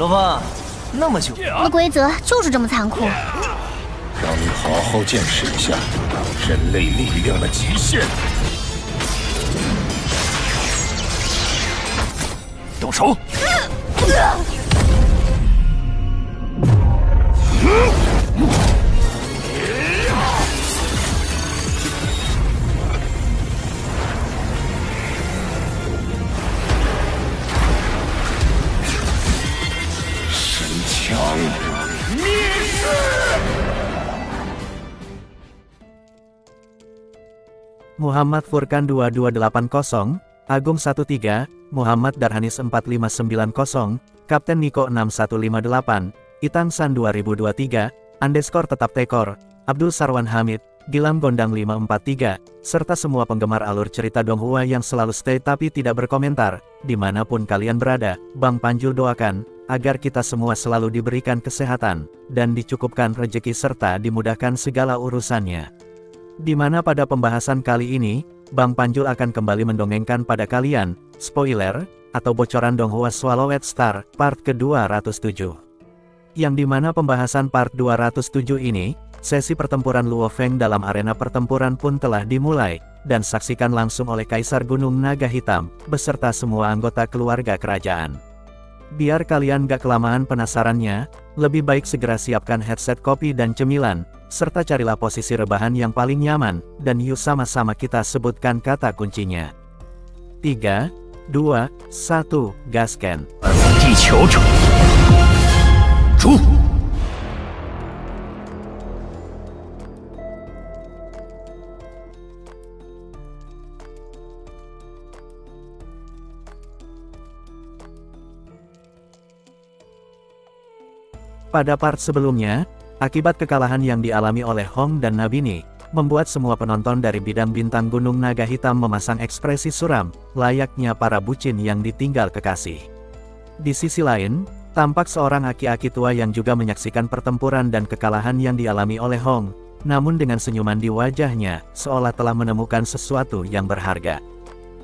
罗峰，那么久，的规则就是这么残酷。让你好好见识一下人类力量的极限。动手！神枪灭世！Muhammad Furkan 2280, Agung 13, Muhammad Darhanis 4590, Kapten Niko 6158, Itangsan 2023, Andeskor tetap tekor, Abdul Sarwan Hamid, Gilam Gondang 543, serta semua penggemar alur cerita Donghua yang selalu stay tapi tidak berkomentar, dimanapun kalian berada, Bang Panjul doakan, agar kita semua selalu diberikan kesehatan, dan dicukupkan rejeki serta dimudahkan segala urusannya. Di mana pada pembahasan kali ini, Bang Panjul akan kembali mendongengkan pada kalian, spoiler, atau bocoran Donghua Swallowed Star, part ke-207. Yang dimana pembahasan part 207 ini, sesi pertempuran Luo Feng dalam arena pertempuran pun telah dimulai, dan saksikan langsung oleh Kaisar Gunung Naga Hitam, beserta semua anggota keluarga kerajaan. Biar kalian gak kelamaan penasarannya, lebih baik segera siapkan headset kopi dan cemilan, serta carilah posisi rebahan yang paling nyaman, dan yuk sama-sama kita sebutkan kata kuncinya. 3, 2, 1, gaskan. 地球者，出！ Pada part sebelumnya, akibat kekalahan yang dialami oleh Hong dan Nabini, membuat semua penonton dari bidang bintang Gunung Naga Hitam memasang ekspresi suram, layaknya para bucin yang ditinggal kekasih. Di sisi lain, tampak seorang aki-aki tua yang juga menyaksikan pertempuran dan kekalahan yang dialami oleh Hong, namun dengan senyuman di wajahnya, seolah telah menemukan sesuatu yang berharga.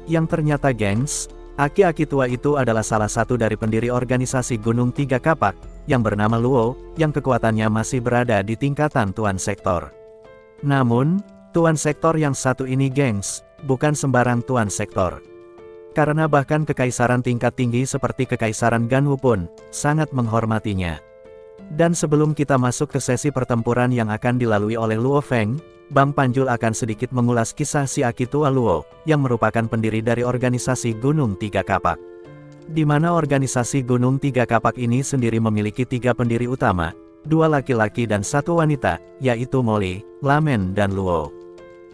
Yang ternyata gengs, aki-aki tua itu adalah salah satu dari pendiri organisasi Gunung Tiga Kapak, yang bernama Luo, yang kekuatannya masih berada di tingkatan Tuan Sektor. Namun, Tuan Sektor yang satu ini gengs, bukan sembarang Tuan Sektor. Karena bahkan kekaisaran tingkat tinggi seperti Kekaisaran Ganwu pun, sangat menghormatinya. Dan sebelum kita masuk ke sesi pertempuran yang akan dilalui oleh Luo Feng, Bang Panjul akan sedikit mengulas kisah si Aki Tua Luo, yang merupakan pendiri dari organisasi Gunung Tiga Kapak. Di mana organisasi Gunung Tiga Kapak ini sendiri memiliki 3 pendiri utama, 2 laki-laki dan 1 wanita, yaitu Molly, Lamen dan Luo.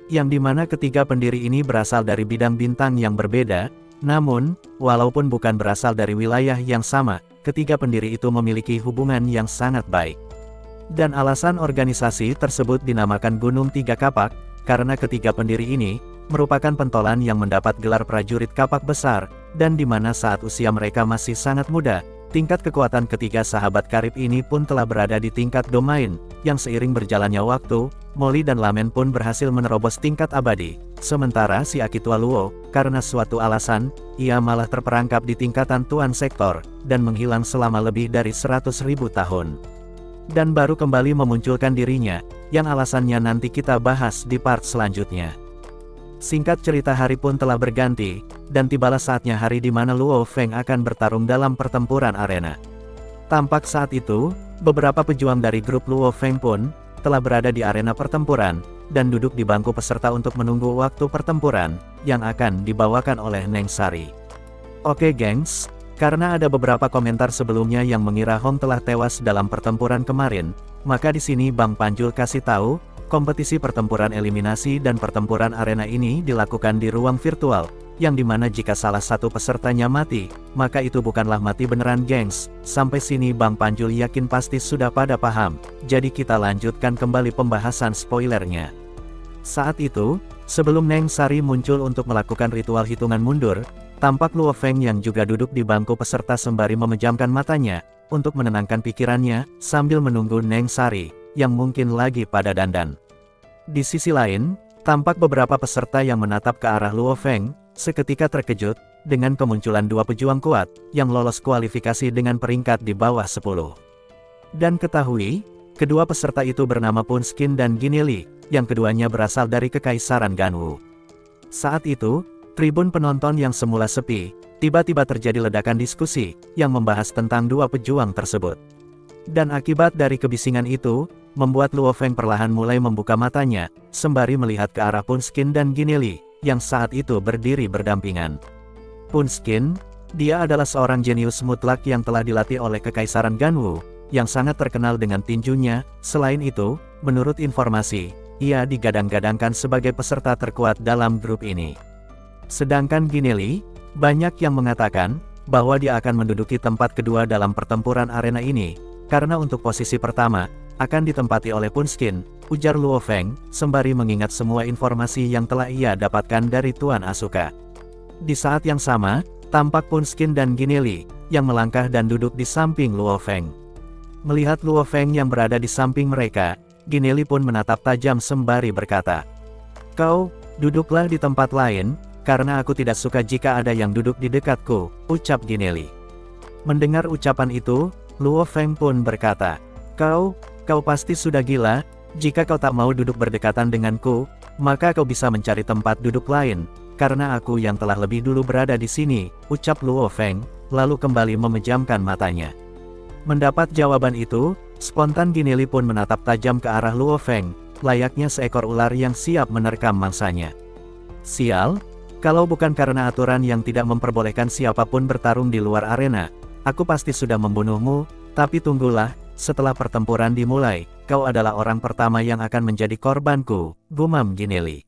Yang dimana ketiga pendiri ini berasal dari bidang bintang yang berbeda, namun, walaupun bukan berasal dari wilayah yang sama, ketiga pendiri itu memiliki hubungan yang sangat baik. Dan alasan organisasi tersebut dinamakan Gunung Tiga Kapak, karena ketiga pendiri ini, merupakan pentolan yang mendapat gelar prajurit kapak besar, dan di mana saat usia mereka masih sangat muda, tingkat kekuatan ketiga sahabat karib ini pun telah berada di tingkat domain, yang seiring berjalannya waktu, Molly dan Lamen pun berhasil menerobos tingkat abadi, sementara si Aki Tua Luo, karena suatu alasan, ia malah terperangkap di tingkatan Tuan Sektor, dan menghilang selama lebih dari 100.000 tahun. Dan baru kembali memunculkan dirinya, yang alasannya nanti kita bahas di part selanjutnya. Singkat cerita hari pun telah berganti, dan tibalah saatnya hari di mana Luo Feng akan bertarung dalam pertempuran arena. Tampak saat itu, beberapa pejuang dari grup Luo Feng pun, telah berada di arena pertempuran, dan duduk di bangku peserta untuk menunggu waktu pertempuran, yang akan dibawakan oleh Neng Sari. Oke gengs, karena ada beberapa komentar sebelumnya yang mengira Hong telah tewas dalam pertempuran kemarin, maka di sini Bang Panjul kasih tahu, kompetisi pertempuran eliminasi dan pertempuran arena ini dilakukan di ruang virtual, yang dimana jika salah satu pesertanya mati, maka itu bukanlah mati beneran gengs. Sampai sini Bang Panjul yakin pasti sudah pada paham, jadi kita lanjutkan kembali pembahasan spoilernya. Saat itu, sebelum Neng Sari muncul untuk melakukan ritual hitungan mundur, tampak Luo Feng yang juga duduk di bangku peserta sembari memejamkan matanya, untuk menenangkan pikirannya, sambil menunggu Neng Sari, yang mungkin lagi pada dandan. Di sisi lain, tampak beberapa peserta yang menatap ke arah Luo Feng, seketika terkejut, dengan kemunculan dua pejuang kuat, yang lolos kualifikasi dengan peringkat di bawah 10. Dan ketahui, kedua peserta itu bernama Punskin dan Gineli, yang keduanya berasal dari Kekaisaran Ganwu. Saat itu, tribun penonton yang semula sepi, tiba-tiba terjadi ledakan diskusi, yang membahas tentang dua pejuang tersebut. Dan akibat dari kebisingan itu, membuat Luo Feng perlahan mulai membuka matanya, sembari melihat ke arah Punskin dan Gineli, yang saat itu berdiri berdampingan. Punskin, dia adalah seorang jenius mutlak yang telah dilatih oleh Kekaisaran Ganwu, yang sangat terkenal dengan tinjunya. Selain itu, menurut informasi, ia digadang-gadangkan sebagai peserta terkuat dalam grup ini. Sedangkan Gineli, banyak yang mengatakan bahwa dia akan menduduki tempat kedua dalam pertempuran arena ini, karena untuk posisi pertama akan ditempati oleh Punskin, ujar Luo Feng, sembari mengingat semua informasi yang telah ia dapatkan dari Tuan Asuka. Di saat yang sama, tampak Punskin dan Gineli, yang melangkah dan duduk di samping Luo Feng. Melihat Luo Feng yang berada di samping mereka, Gineli pun menatap tajam sembari berkata, "Kau, duduklah di tempat lain, karena aku tidak suka jika ada yang duduk di dekatku," ucap Gineli. Mendengar ucapan itu, Luo Feng pun berkata, Kau pasti sudah gila. Jika kau tak mau duduk berdekatan denganku, maka kau bisa mencari tempat duduk lain, karena aku yang telah lebih dulu berada di sini," ucap Luo Feng, lalu kembali memejamkan matanya. Mendapat jawaban itu, spontan Gineli pun menatap tajam ke arah Luo Feng, layaknya seekor ular yang siap menerkam mangsanya. "Sial, kalau bukan karena aturan yang tidak memperbolehkan siapapun bertarung di luar arena, aku pasti sudah membunuhmu, tapi tunggulah, setelah pertempuran dimulai, kau adalah orang pertama yang akan menjadi korbanku," gumam Gineli.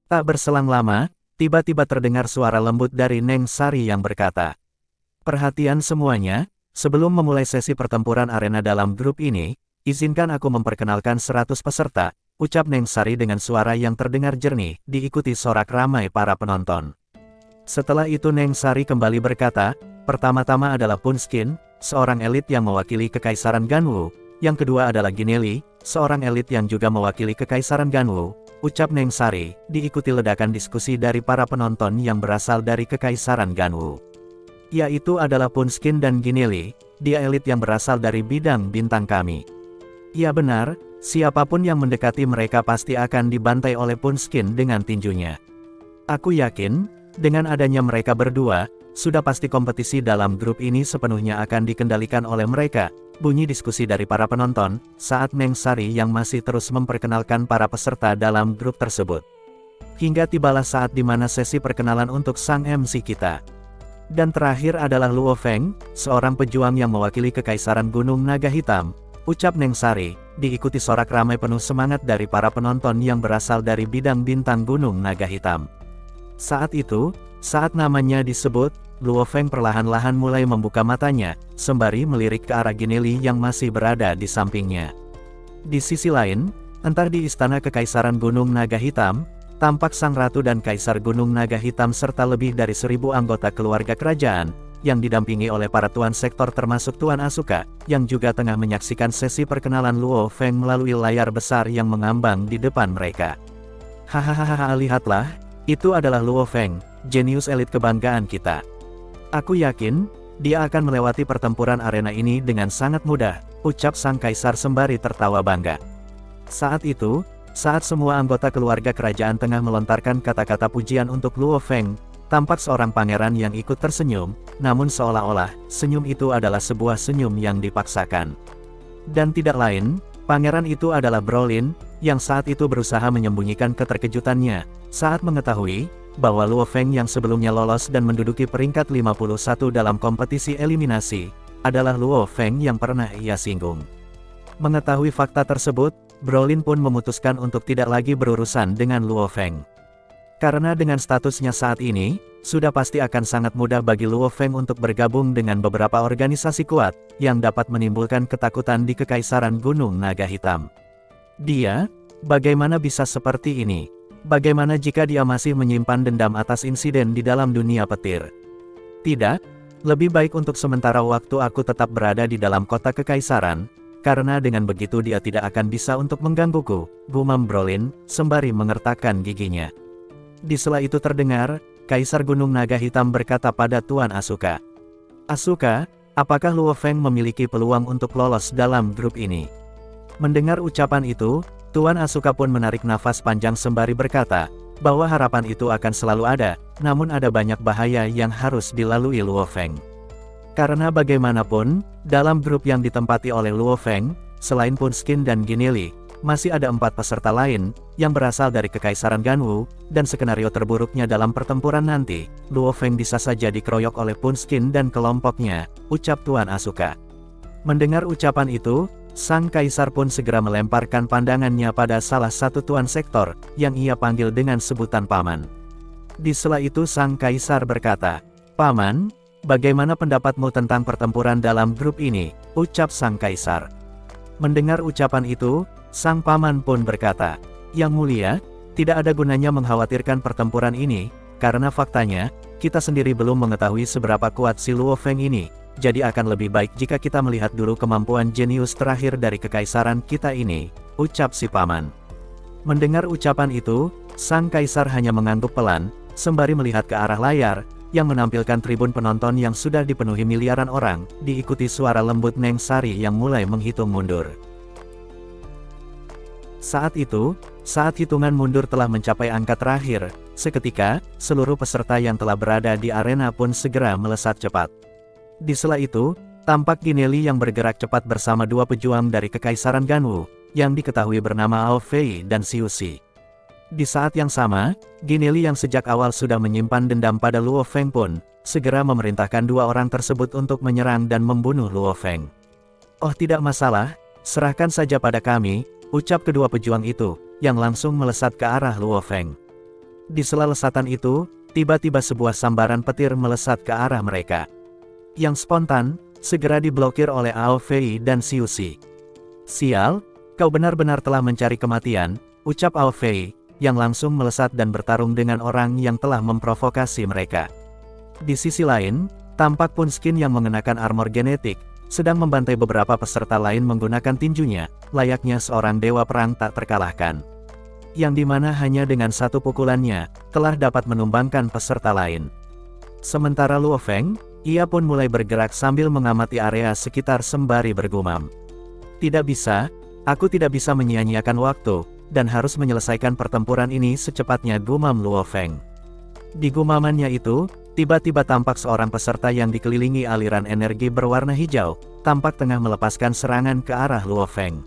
Tak berselang lama, tiba-tiba terdengar suara lembut dari Neng Sari yang berkata, "Perhatian semuanya, sebelum memulai sesi pertempuran arena dalam grup ini, izinkan aku memperkenalkan 100 peserta," ucap Neng Sari dengan suara yang terdengar jernih, diikuti sorak ramai para penonton. Setelah itu Neng Sari kembali berkata, "Pertama-tama adalah Punskin, seorang elit yang mewakili Kekaisaran Ganwu, yang kedua adalah Gineli, seorang elit yang juga mewakili Kekaisaran Ganwu," ucap Neng Sari, diikuti ledakan diskusi dari para penonton yang berasal dari Kekaisaran Ganwu. Yaitu adalah Punskin dan Gineli, dia elit yang berasal dari bidang bintang kami. Iya benar, siapapun yang mendekati mereka pasti akan dibantai oleh Punskin dengan tinjunya. Aku yakin, dengan adanya mereka berdua, sudah pasti kompetisi dalam grup ini sepenuhnya akan dikendalikan oleh mereka, bunyi diskusi dari para penonton, saat Neng Sari yang masih terus memperkenalkan para peserta dalam grup tersebut. Hingga tibalah saat di mana sesi perkenalan untuk sang MC kita. Dan terakhir adalah Luo Feng, seorang pejuang yang mewakili Kekaisaran Gunung Naga Hitam, ucap Neng Sari, diikuti sorak ramai penuh semangat dari para penonton yang berasal dari bidang bintang Gunung Naga Hitam. Saat itu, saat namanya disebut, Luo Feng perlahan-lahan mulai membuka matanya, sembari melirik ke arah Gineli yang masih berada di sampingnya. Di sisi lain, entar di istana Kekaisaran Gunung Naga Hitam, tampak Sang Ratu dan Kaisar Gunung Naga Hitam serta lebih dari 1000 anggota keluarga kerajaan, yang didampingi oleh para tuan sektor termasuk Tuan Asuka, yang juga tengah menyaksikan sesi perkenalan Luo Feng melalui layar besar yang mengambang di depan mereka. "Hahaha, lihatlah, itu adalah Luo Feng, jenius elit kebanggaan kita. Aku yakin, dia akan melewati pertempuran arena ini dengan sangat mudah," ucap sang kaisar sembari tertawa bangga. Saat itu, saat semua anggota keluarga kerajaan tengah melontarkan kata-kata pujian untuk Luo Feng, tampak seorang pangeran yang ikut tersenyum, namun seolah-olah, senyum itu adalah sebuah senyum yang dipaksakan. Dan tidak lain, pangeran itu adalah Brolin, yang saat itu berusaha menyembunyikan keterkejutannya, saat mengetahui, bahwa Luo Feng yang sebelumnya lolos dan menduduki peringkat 51 dalam kompetisi eliminasi, adalah Luo Feng yang pernah ia singgung. Mengetahui fakta tersebut, Brolin pun memutuskan untuk tidak lagi berurusan dengan Luo Feng. Karena dengan statusnya saat ini, sudah pasti akan sangat mudah bagi Luo Feng untuk bergabung dengan beberapa organisasi kuat, yang dapat menimbulkan ketakutan di Kekaisaran Gunung Naga Hitam. Dia, bagaimana bisa seperti ini? Bagaimana jika dia masih menyimpan dendam atas insiden di dalam dunia petir? Tidak, lebih baik untuk sementara waktu aku tetap berada di dalam kota Kekaisaran, karena dengan begitu dia tidak akan bisa untuk menggangguku, gumam Brolin, sembari mengertakkan giginya. Di sela itu terdengar, Kaisar Gunung Naga Hitam berkata pada Tuan Asuka. Asuka, apakah Luo Feng memiliki peluang untuk lolos dalam grup ini? Mendengar ucapan itu, Tuan Asuka pun menarik nafas panjang sembari berkata, bahwa harapan itu akan selalu ada, namun ada banyak bahaya yang harus dilalui Luo Feng. Karena bagaimanapun, dalam grup yang ditempati oleh Luo Feng, selain Punskin dan Ginili, masih ada 4 peserta lain, yang berasal dari Kekaisaran Ganwu, dan skenario terburuknya dalam pertempuran nanti, Luo Feng bisa saja dikeroyok oleh Punskin dan kelompoknya, ucap Tuan Asuka. Mendengar ucapan itu, Sang Kaisar pun segera melemparkan pandangannya pada salah satu Tuan Sektor, yang ia panggil dengan sebutan Paman. Di sela itu Sang Kaisar berkata, Paman, bagaimana pendapatmu tentang pertempuran dalam grup ini, ucap Sang Kaisar. Mendengar ucapan itu, Sang Paman pun berkata, Yang Mulia, tidak ada gunanya mengkhawatirkan pertempuran ini, karena faktanya, kita sendiri belum mengetahui seberapa kuat si Luo Feng ini, jadi akan lebih baik jika kita melihat dulu kemampuan jenius terakhir dari kekaisaran kita ini, ucap si Paman. Mendengar ucapan itu, Sang Kaisar hanya mengangguk pelan, sembari melihat ke arah layar, yang menampilkan tribun penonton yang sudah dipenuhi miliaran orang, diikuti suara lembut Neng Sari yang mulai menghitung mundur. Saat itu, saat hitungan mundur telah mencapai angka terakhir, seketika, seluruh peserta yang telah berada di arena pun segera melesat cepat. Di sela itu, tampak Gineli yang bergerak cepat bersama 2 pejuang dari Kekaisaran Ganwu, yang diketahui bernama Ao Fei dan Xiu Xi. Di saat yang sama, Gineli yang sejak awal sudah menyimpan dendam pada Luo Feng pun, segera memerintahkan 2 orang tersebut untuk menyerang dan membunuh Luo Feng. Oh tidak masalah, serahkan saja pada kami, ucap kedua pejuang itu, yang langsung melesat ke arah Luo Feng. Di sela lesatan itu, tiba-tiba sebuah sambaran petir melesat ke arah mereka. Yang spontan, segera diblokir oleh Ao Fei dan Xiu Xi. Sial, kau benar-benar telah mencari kematian, ucap Ao Fei, yang langsung melesat dan bertarung dengan orang yang telah memprovokasi mereka. Di sisi lain, tampak Punskin yang mengenakan armor genetik, sedang membantai beberapa peserta lain menggunakan tinjunya, layaknya seorang dewa perang tak terkalahkan. Yang dimana hanya dengan 1 pukulannya, telah dapat menumbangkan peserta lain. Sementara Luo Feng, ia pun mulai bergerak sambil mengamati area sekitar sembari bergumam. Tidak bisa, aku tidak bisa menyia-nyiakan waktu, dan harus menyelesaikan pertempuran ini secepatnya, gumam Luo Feng. Di gumamannya itu, tiba-tiba tampak seorang peserta yang dikelilingi aliran energi berwarna hijau, tampak tengah melepaskan serangan ke arah Luo Feng.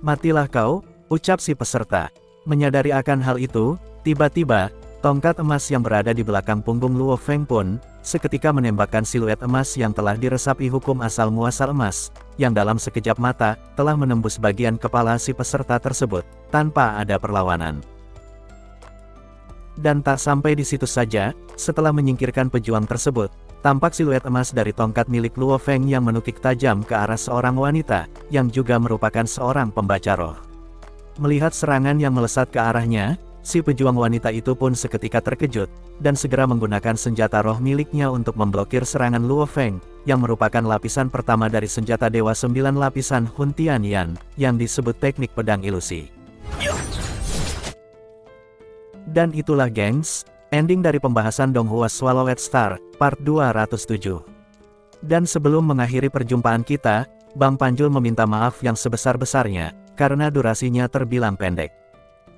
Matilah kau, ucap si peserta. Menyadari akan hal itu, tiba-tiba, tongkat emas yang berada di belakang punggung Luo Feng pun, seketika menembakkan siluet emas yang telah diresapi hukum asal muasal emas, yang dalam sekejap mata, telah menembus bagian kepala si peserta tersebut, tanpa ada perlawanan. Dan tak sampai di situ saja, setelah menyingkirkan pejuang tersebut, tampak siluet emas dari tongkat milik Luo Feng yang menukik tajam ke arah seorang wanita, yang juga merupakan seorang pembaca roh. Melihat serangan yang melesat ke arahnya, si pejuang wanita itu pun seketika terkejut, dan segera menggunakan senjata roh miliknya untuk memblokir serangan Luo Feng, yang merupakan lapisan pertama dari senjata Dewa 9 lapisan Hun Tian Yan, yang disebut teknik pedang ilusi. Dan itulah gengs, ending dari pembahasan Donghua Swallowed Star, part 207. Dan sebelum mengakhiri perjumpaan kita, Bang Panjul meminta maaf yang sebesar-besarnya, karena durasinya terbilang pendek.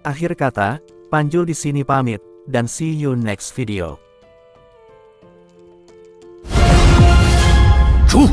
Akhir kata, Panjul di sini pamit, dan see you next video. 出